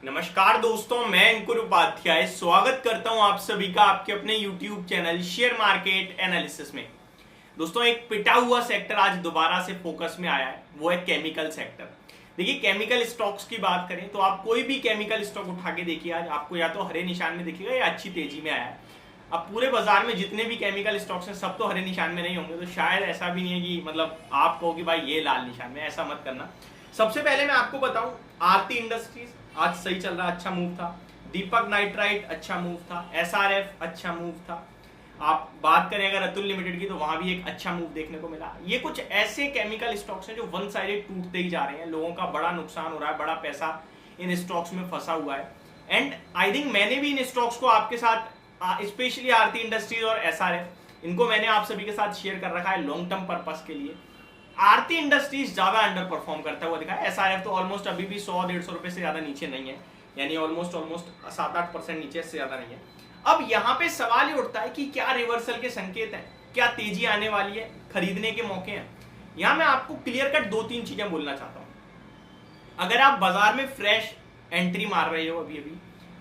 नमस्कार दोस्तों, मैं अंकुर उपाध्याय स्वागत करता हूं आप सभी का आपके अपने YouTube channel share market analysis में। दोस्तों, एक पिटा हुआ सेक्टर आज दोबारा से फोकस में आया है, वो है केमिकल सेक्टर। देखिए, केमिकल स्टॉक्स की बात करें तो आप कोई भी केमिकल स्टॉक उठा के देखिए, आज आपको या तो हरे निशान में दिखेगा या अच्छी तेजी में आया है। अब पूरे बाजार में जितने भी केमिकल स्टॉक्स हैं सब तो हरे निशान में नहीं होंगे, तो शायद ऐसा भी नहीं है कि मतलब आप कहो कि भाई ये लाल निशान में, ऐसा मत करना। सबसे पहले मैं आपको बताऊं, आरती इंडस्ट्रीज आज सही चल रहा, अच्छा मूव था। दीपक नाइट्राइट अच्छा मूव था। एसआरएफ अच्छा मूव था। आप बात करें अगर अतुल लिमिटेड की तो वहां भी एक अच्छा मूव देखने को मिला। ये कुछ ऐसे केमिकल स्टॉक्स हैं जो वन साइडेड टूटते ही जा रहे हैं, लोगों का बड़ा नुकसान हो रहा है, बड़ा पैसा इन स्टॉक्स में फंसा हुआ है। एंड आई थिंक मैंने भी इन स्टॉक्स को आपके साथ, स्पेशली आरती इंडस्ट्रीज और एसआरएफ, इनको मैंने आप सभी के साथ शेयर कर रखा है लॉन्ग टर्म पर्पस के लिए। आरती इंडस्ट्रीज ज्यादा अंडर परफॉर्म करता हुआ दिखा है। एसआरएफ तो ऑलमोस्ट अभी भी 100-150 रुपए से ज्यादा नीचे नहीं है, यानी ऑलमोस्ट 7-8% नीचे से ज्यादा नहीं है। अब यहाँ पे सवाल ये उठता है कि क्या रिवर्सल के संकेत हैं, क्या तेजी आने वाली है, खरीदने के मौके हैं। यहाँ मैं आपको क्लियर कट 2-3 चीजें बोलना चाहता हूँ। अगर आप बाजार में फ्रेश एंट्री मार रहे हो, अभी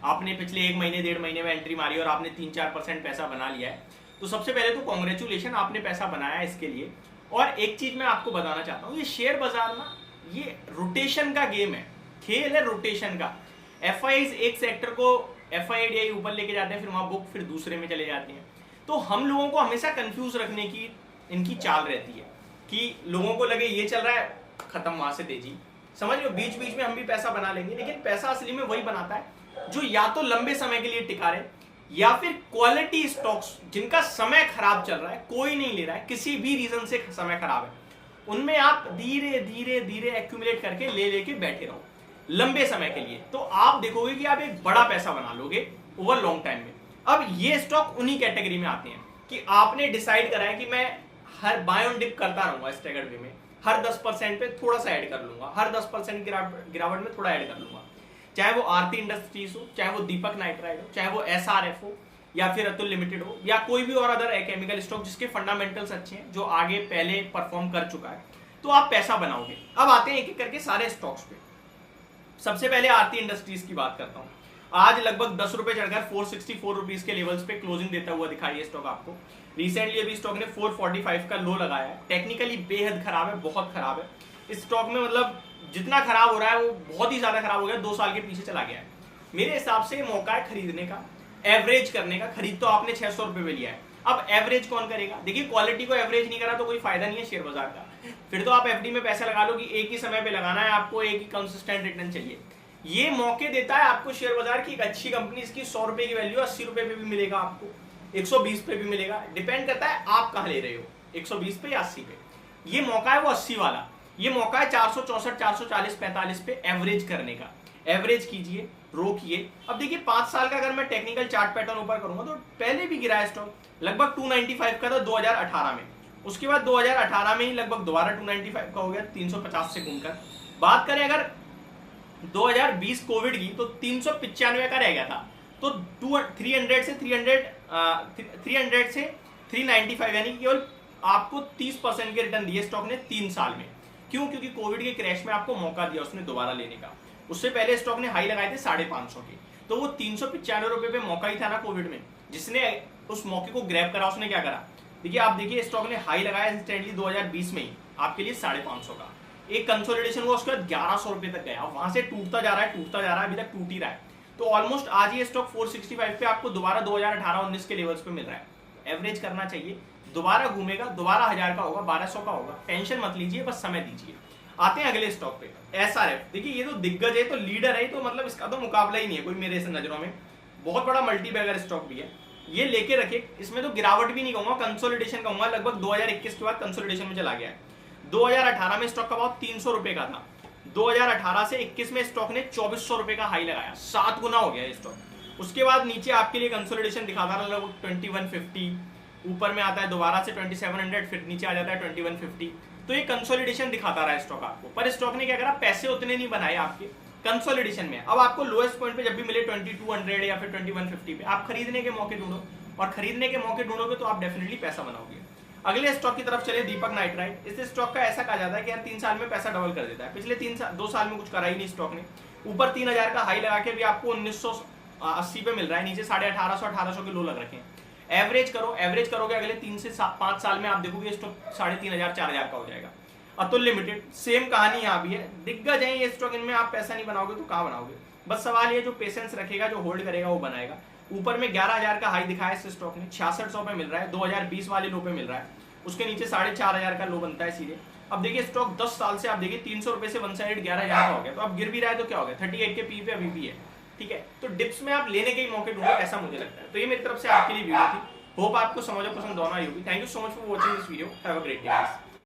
आपने पिछले 1 महीने 1.5 महीने में एंट्री मारी और आपने 3-4% पैसा बना लिया है, तो सबसे पहले तो कॉन्ग्रेचुलेशन, आपने पैसा बनाया इसके लिए। और एक चीज मैं आपको बताना चाहता हूं, ये शेयर बाजार ना, ये रोटेशन का गेम है, खेल है रोटेशन का। एफआईआईज एक सेक्टर को एफआईआईडीआई ऊपर लेके जाते हैं, फिर वहां बुक फिर दूसरे में चले जाते हैं। तो हम लोगों को हमेशा कंफ्यूज रखने की इनकी चाल रहती है कि लोगों को लगे ये चल रहा है, खत्म वहां से तेजी, समझ लो बीच बीच में हम भी पैसा बना लेंगे। लेकिन पैसा असली में वही बनाता है जो या तो लंबे समय के लिए टिका रहे, या फिर क्वालिटी स्टॉक्स जिनका समय खराब चल रहा है, कोई नहीं ले रहा है, किसी भी रीजन से समय खराब है, उनमें आप धीरे धीरे धीरे एक्यूमुलेट करके ले लेके बैठे रहो लंबे समय के लिए। तो आप देखोगे कि आप एक बड़ा पैसा बना लोगे ओवर लॉन्ग टाइम में। अब ये स्टॉक उन्हीं कैटेगरी में आते हैं कि आपने डिसाइड करा है कि मैं हर बाय ऑन डिप करता रहूंगा स्टैगर्ड वे में, हर 10% पे थोड़ा सा ऐड कर लूंगा, हर 10% गिरावट में थोड़ा ऐड कर लूंगा। चाहे वो आरती इंडस्ट्रीज हो, चाहे वो दीपक नाइट्राइट हो, चाहे वो एसआरएफ हो, या फिर अतुल लिमिटेड हो, या कोई भी और अदर केमिकल स्टॉक जिसके फंडामेंटल्स अच्छे हैं, जो आगे पहले परफॉर्म कर चुका है, तो आप पैसा बनाओगे। अब आते हैं एक एक करके सारे स्टॉक्स पे। सबसे पहले आरती इंडस्ट्रीज की बात करता हूं। आज लगभग 10 रुपए चढ़कर 464 रुपीज के लेवल्स पे क्लोजिंग देता हुआ दिखाई है स्टॉक आपको। रिसेंटली अभी स्टॉक ने 445 का लो लगाया है। टेक्निकली बेहद खराब है, बहुत खराब है इस स्टॉक में, मतलब जितना खराब हो रहा है वो बहुत ही ज्यादा खराब हो गया, 2 साल के पीछे चला गया है। मेरे हिसाब से मौका है खरीदने का, एवरेज करने का। खरीद तो आपने 600 रुपए में लिया है, अब एवरेज कौन करेगा? देखिए, क्वालिटी को एवरेज नहीं करा तो कोई फायदा नहीं है शेयर बाजार का। फिर तो आप एफडी में पैसा लगा लो कि एक ही समय पे लगाना है आपको, एक ही कंसिस्टेंट रिटर्न चाहिए। ये मौके देता है आपको शेयर बाजार की। एक अच्छी कंपनी, इसकी 100 रुपए की वैल्यू 80 रुपए पे भी मिलेगा आपको, 120 पे भी मिलेगा, डिपेंड करता है आप कहां ले रहे हो, 120 पे या 80 पे। ये मौका है वो 80 वाला, ये मौका है 464, 440, 45 पे एवरेज करने का। एवरेज कीजिए, रोकिए। अब देखिए 5 साल का अगर मैं टेक्निकल चार्ट पैटर्न ऊपर करूंगा तो पहले भी गिरा है स्टॉक, लगभग 295 का था 2018 में, उसके बाद 2018 में ही लगभग दोबारा 295 का हो गया, 350 से घूमकर। बात करें अगर 2020 कोविड की, तो 395 का रह गया था, तो 300 से 395, यानी केवल आपको 30% के रिटर्न दिए स्टॉक ने 3 साल में। क्यों? क्योंकि कोविड के क्रैश में आपको मौका दिया उसने दोबारा लेने का। उससे पहले स्टॉक ने हाई लगाए थे 550 के, तो वो 395 रुपए पे मौका ही था ना कोविड में। जिसने उस मौके को ग्रैब करा उसने क्या करा? देखिए, आप देखिए स्टॉक ने हाई लगाया इंस्टेंटली 2020 में ही आपके लिए 550 का, एक कंसोलिडेशन हुआ, उसके बाद 1100 रुपए तक गया, वहां से टूटता जा रहा है, टूटता जा रहा है, अभी तक टूट ही रहा है। तो ऑलमोस्ट आज ये स्टॉक 465 पे आपको दोबारा 2018-19 के लेवल्स पे मिल रहा है। एवरेज करना चाहिए, दोबारा घूमेगा, दोबारा 1000 का होगा, 1200 का होगा, टेंशन मत लीजिए, बस समय दीजिए। आते हैं अगले स्टॉक पे, एसआरएफ। देखिए, ये तो दिग्गज है, तो लीडर है, तो मतलब इसका तो मुकाबला ही नहीं है कोई मेरे से नजरों में। बहुत बड़ा मल्टी बैगर स्टॉक भी है, ये लेके रखे। इसमें तो गिरावट भी नहीं कहूंगा, कंसोलिडेशन कहूंगा। लगभग 2021 के बाद कंसोलिडेशन में चला गया है। 2018 में स्टॉक का भाव 300 रुपए का था, 2018 से 21 में स्टॉक ने 2400 रुपए का हाई लगाया, 7 गुना हो गया ये स्टॉक। उसके बाद नीचे आपके लिए कंसोलिडेशन दिखाता है, लगभग 2150, ऊपर में आता है दोबारा से 2700, फिर नीचे आ जाता है 2150। तो ये कंसोलिडेशन दिखाता रहा है स्टॉक आपको, पर स्टॉक ने क्या करा, पैसे उतने नहीं बनाए आपके कंसोलिडेशन में। अब आपको लोएस्ट पॉइंट पे जब भी मिले 2200 या फिर 2150 पे, आप खरीदने के मौके ढूंढो, और खरीदने के मौके ढूंढोगे तो आप डेफिनेटली पैसा बनाओगे। अगले स्टॉक की तरफ चले, दीपक नाइट्राइट। इस स्टॉक का ऐसा कहा जाता है कि यार 3 साल में पैसा डबल कर देता है। पिछले 2 साल में कुछ करा ही नहीं स्टॉक ने, ऊपर 3000 का हाई लगा के भी आपको 1980 पे मिल रहा है, नीचे 1850 के लो लग रखे हैं। एवरेज करोगे अगले 3 से 5 साल में आप देखोगे स्टॉक 3500 4000 का हो जाएगा। अतुल लिमिटेड सेम कहानी यहाँ भी है, दिग्गज है ये स्टॉक, इनमें आप पैसा नहीं बनाओगे तो कहाँ बनाओगे। बस सवाल ये जो पेशेंस रखेगा, जो होल्ड करेगा वो बनाएगा। ऊपर में 11000 का हाई दिखाया इस स्टॉक ने, 6600 पे मिल रहा है, 2020 वाले लो पे मिल रहा है, उसके नीचे 4500 का लो बनता है सीधे। अब देखिए स्टॉक 10 साल से आप देखिए 300 रुपए से वन साइड 11000 का हो गया, तो अब गिर भी रहा है तो क्या हो गया, 38 के पी पे अभी भी है, ठीक है। तो डिप्स में आप लेने के ही मौके ढूंढो, ऐसा मुझे लगता है। तो ये मेरी तरफ से आपके लिए वीडियो थी, होप आपको समझ और पसंद दोनों आई होगी। Thank you so much for watching this video, have a great day.